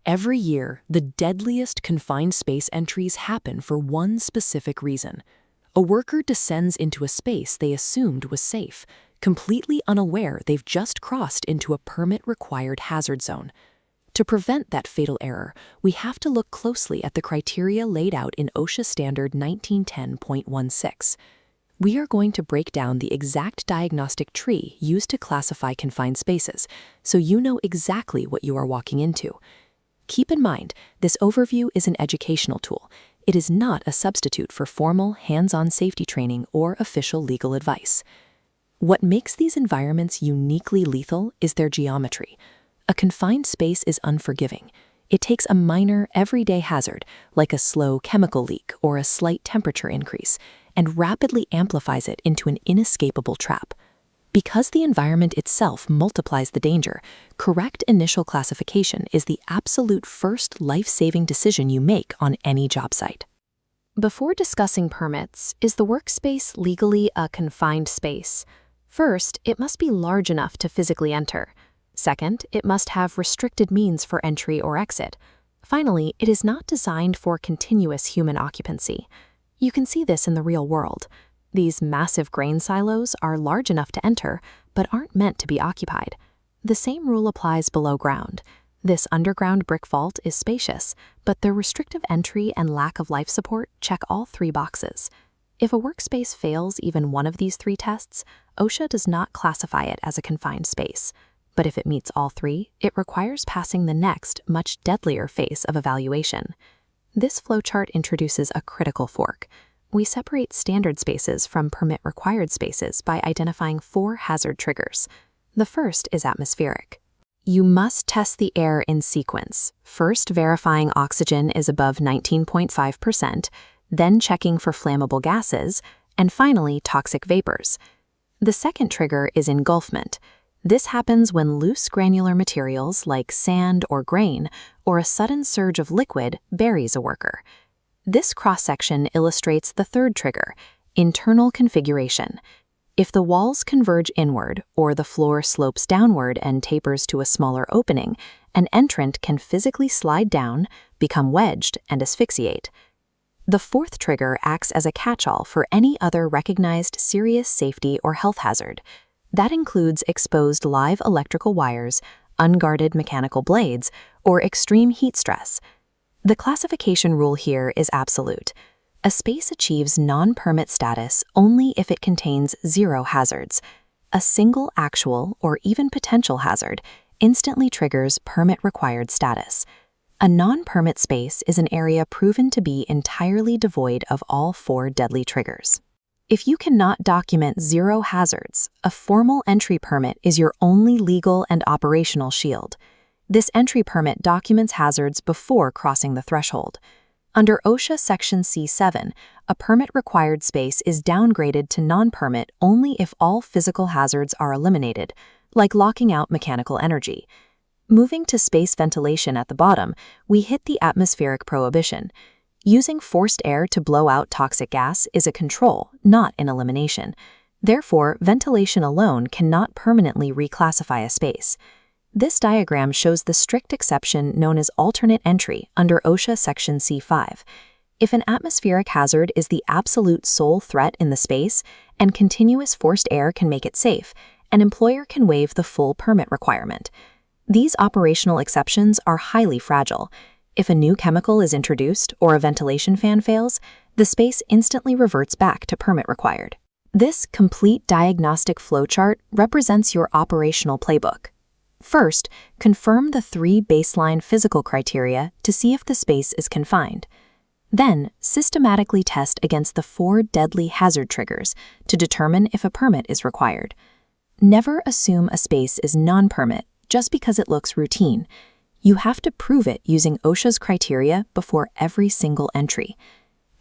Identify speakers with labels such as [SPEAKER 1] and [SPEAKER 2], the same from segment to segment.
[SPEAKER 1] Every year, the deadliest confined space entries happen for one specific reason. A worker descends into a space they assumed was safe, completely unaware they've just crossed into a permit-required hazard zone. To prevent that fatal error, we have to look closely at the criteria laid out in OSHA Standard 1910.16. We are going to break down the exact diagnostic tree used to classify confined spaces, so you know exactly what you are walking into. Keep in mind, this overview is an educational tool. It is not a substitute for formal, hands-on safety training or official legal advice. What makes these environments uniquely lethal is their geometry. A confined space is unforgiving. It takes a minor, everyday hazard, like a slow chemical leak or a slight temperature increase, and rapidly amplifies it into an inescapable trap. Because the environment itself multiplies the danger, correct initial classification is the absolute first life-saving decision you make on any job site.
[SPEAKER 2] Before discussing permits, is the workspace legally a confined space? First, it must be large enough to physically enter. Second, it must have restricted means for entry or exit. Finally, it is not designed for continuous human occupancy. You can see this in the real world. These massive grain silos are large enough to enter, but aren't meant to be occupied. The same rule applies below ground. This underground brick vault is spacious, but the restrictive entry and lack of life support check all three boxes. If a workspace fails even one of these three tests, OSHA does not classify it as a confined space. But if it meets all three, it requires passing the next, much deadlier phase of evaluation. This flowchart introduces a critical fork. We separate standard spaces from permit-required spaces by identifying 4 hazard triggers. The first is atmospheric. You must test the air in sequence, first verifying oxygen is above 19.5%, then checking for flammable gases, and finally toxic vapors. The second trigger is engulfment. This happens when loose granular materials like sand or grain or a sudden surge of liquid buries a worker. This cross-section illustrates the third trigger, internal configuration. If the walls converge inward or the floor slopes downward and tapers to a smaller opening, an entrant can physically slide down, become wedged, and asphyxiate. The fourth trigger acts as a catch-all for any other recognized serious safety or health hazard. That includes exposed live electrical wires, unguarded mechanical blades, or extreme heat stress. The classification rule here is absolute. A space achieves non-permit status only if it contains 0 hazards. A single actual or even potential hazard instantly triggers permit-required status. A non-permit space is an area proven to be entirely devoid of all 4 deadly triggers. If you cannot document 0 hazards, a formal entry permit is your only legal and operational shield. This entry permit documents hazards before crossing the threshold. Under OSHA Section C7, a permit-required space is downgraded to non-permit only if all physical hazards are eliminated, like locking out mechanical energy. Moving to space ventilation at the bottom, we hit the atmospheric prohibition. Using forced air to blow out toxic gas is a control, not an elimination. Therefore, ventilation alone cannot permanently reclassify a space. This diagram shows the strict exception known as alternate entry under OSHA Section C5. If an atmospheric hazard is the absolute sole threat in the space and continuous forced air can make it safe, an employer can waive the full permit requirement. These operational exceptions are highly fragile. If a new chemical is introduced or a ventilation fan fails, the space instantly reverts back to permit required. This complete diagnostic flowchart represents your operational playbook. First, confirm the 3 baseline physical criteria to see if the space is confined. Then, systematically test against the 4 deadly hazard triggers to determine if a permit is required. Never assume a space is non-permit just because it looks routine. You have to prove it using OSHA's criteria before every single entry.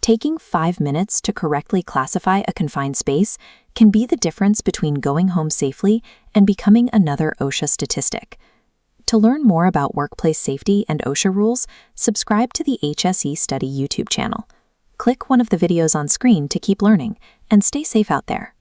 [SPEAKER 2] Taking 5 minutes to correctly classify a confined space can be the difference between going home safely and becoming another OSHA statistic. To learn more about workplace safety and OSHA rules, subscribe to the HSE Study YouTube channel. Click one of the videos on screen to keep learning, and stay safe out there.